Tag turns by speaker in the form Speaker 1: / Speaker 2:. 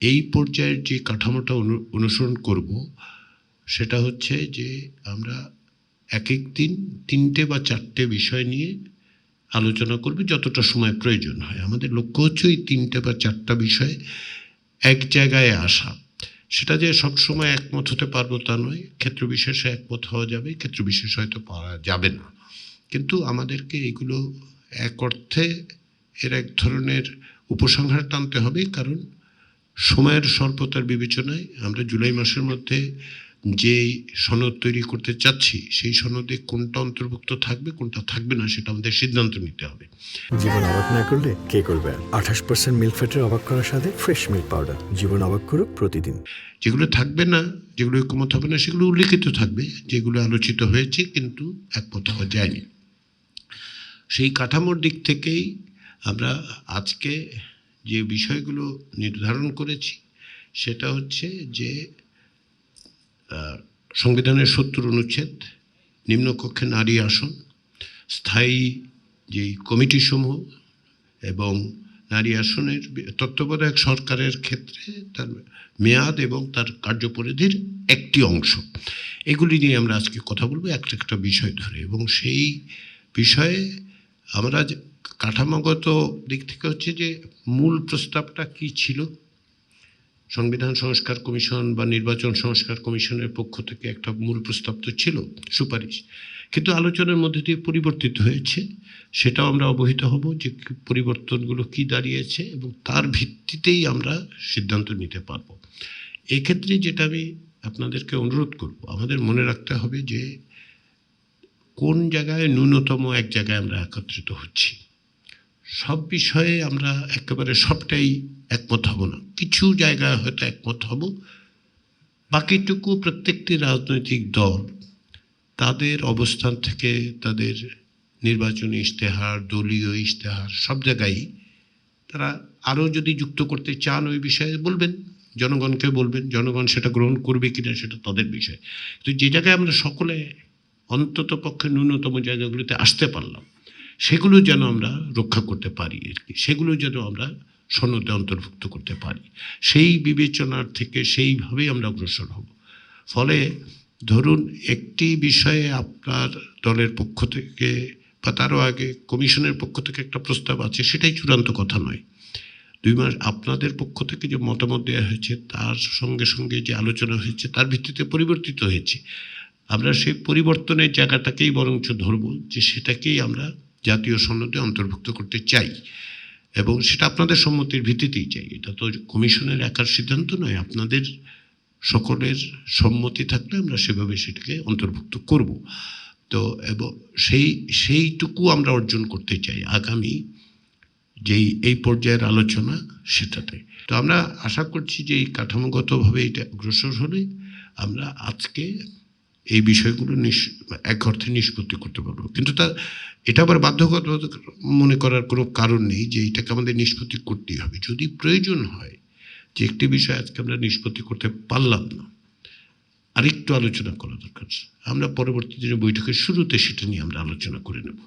Speaker 1: এই পর্যায়ের যে কাঠামোটা অনুসরণ করব সেটা হচ্ছে যে আমরা একেক দিন 3টে বা 4টে বিষয় নিয়ে আলোচনা করব যতটা সময় প্রয়োজন হয়। আমাদের লক্ষ্য হচ্ছে এই 3টে বা 4টা বিষয়ে এক জায়গায় আসা। সেটা যে সবসময় একমত হতে পারবো তা নয়, ক্ষেত্র বিশেষে একমত হওয়া যাবে, ক্ষেত্র বিশেষে হয়তো পাওয়া যাবে না, কিন্তু আমাদেরকে এগুলো এক অর্থে এর এক ধরনের উপসংহার টানতে হবে। কারণ সময়ের স্বল্পতার বিবেচনায় আমরা জুলাই মাসের মধ্যে যে সনদ তৈরি করতে চাচ্ছি সেই সনদে কোনটা অন্তর্ভুক্ত থাকবে কোনটা থাকবে না সেটা আমাদের সিদ্ধান্ত নিতে হবে।
Speaker 2: জীবন অবাক না করলে কে করবে? 28% মিল্ক ফ্যাটের অবাক করার সাথে ফ্রেশ মিল্ক পাউডার। জীবন অবাক করুক প্রতিদিন।
Speaker 1: যেগুলো থাকবে না, যেগুলো একমত হবে না, সেগুলো উল্লেখিত থাকবে, যেগুলো আলোচিত হয়েছে কিন্তু একমত হওয়া যায়নি। সেই কাঠামোর দিক থেকেই আমরা আজকে যে বিষয়গুলো নির্ধারণ করেছি সেটা হচ্ছে যে সংবিধানের 70 অনুচ্ছেদ, নিম্নকক্ষে নারী আসন, স্থায়ী যে কমিটিসমূহ এবং নারী আসনের তত্ত্বাবধায়ক সরকারের ক্ষেত্রে তার মেয়াদ এবং তার কার্যপরিধির একটি অংশ, এগুলি নিয়ে আমরা আজকে কথা বলবো একটা বিষয় ধরে। এবং সেই বিষয়ে আমরা কাঠামোগত দিক থেকে হচ্ছে যে মূল প্রস্তাবটা কি ছিল, সংবিধান সংস্কার কমিশন বা নির্বাচন সংস্কার কমিশনের পক্ষ থেকে একটা মূল প্রস্তাব তো ছিল, সুপারিশ, কিন্তু আলোচনার মধ্যে দিয়ে পরিবর্তিত হয়েছে। সেটাও আমরা অবহিত হব যে পরিবর্তনগুলো কি দাঁড়িয়েছে এবং তার ভিত্তিতেই আমরা সিদ্ধান্ত নিতে পারবো। এক্ষেত্রে যেটা আমি আপনাদেরকে অনুরোধ করব, আমাদের মনে রাখতে হবে যে কোন জায়গায় ন্যূনতম এক জায়গায় আমরা একত্রিত হচ্ছি। সব বিষয়ে আমরা একেবারে সবটাই একমত হব না, কিছু জায়গায় হয়তো একমত হব, বাকিটুকু প্রত্যেকটি রাজনৈতিক দল তাদের অবস্থান থেকে তাদের নির্বাচনী ইশতেহার, দলীয় ইশতেহার, সব জায়গায় তারা আরও যদি যুক্ত করতে চান ওই বিষয়ে বলবেন, জনগণকে বলবেন, জনগণ সেটা গ্রহণ করবে কিনা সেটা তাদের বিষয়। কিন্তু যে জায়গায় আমরা সকলে অন্তত পক্ষে ন্যূনতম জায়গাগুলিতে আসতে পারলাম, সেগুলো যেন আমরা রক্ষা করতে পারি আর কি, সেগুলো যেন আমরা সনদে অন্তর্ভুক্ত করতে পারি, সেই বিবেচনার থেকে সেইভাবেই আমরা অগ্রসর হব। ফলে ধরুন একটি বিষয়ে আপনার দলের পক্ষ থেকে বা তারও আগে কমিশনের পক্ষ থেকে একটা প্রস্তাব আছে, সেটাই চূড়ান্ত কথা নয়। 2 মাস আপনাদের পক্ষ থেকে যে মতামত দেওয়া হয়েছে তার সঙ্গে সঙ্গে যে আলোচনা হয়েছে তার ভিত্তিতে পরিবর্তিত হয়েছে। আমরা সেই পরিবর্তনের জায়গাটাকেই বরঞ্চ ধরব যে সেটাকেই আমরা জাতীয় সনদে অন্তর্ভুক্ত করতে চাই এবং সেটা আপনাদের সম্মতির ভিত্তিতেই চাই। এটা তো কমিশনের একার সিদ্ধান্ত নয়, আপনাদের সকলের সম্মতি থাকলে আমরা সেভাবে সেটাকে অন্তর্ভুক্ত করব। তো এবং সেইটুকু আমরা অর্জন করতে চাই আগামী যেই এই পর্যায়ের আলোচনা সেটাতে। তো আমরা আশা করছি যে এই কাঠামোগতভাবে এটা অগ্রসর হলে আমরা আজকে এই বিষয়গুলো এক অর্থে নিষ্পত্তি করতে পারবো। কিন্তু এটা আবার বাধ্যকতা মনে করার কোনো কারণ নেই যে এটাকে আমাদের নিষ্পত্তি করতেই হবে। যদি প্রয়োজন হয় যে একটি বিষয় আজকে আমরা নিষ্পত্তি করতে পারলাম না, আরেকটু আলোচনা করা দরকার, আমরা পরবর্তী দিনে বৈঠকের শুরুতে সেটা নিয়ে আমরা আলোচনা করে নেব।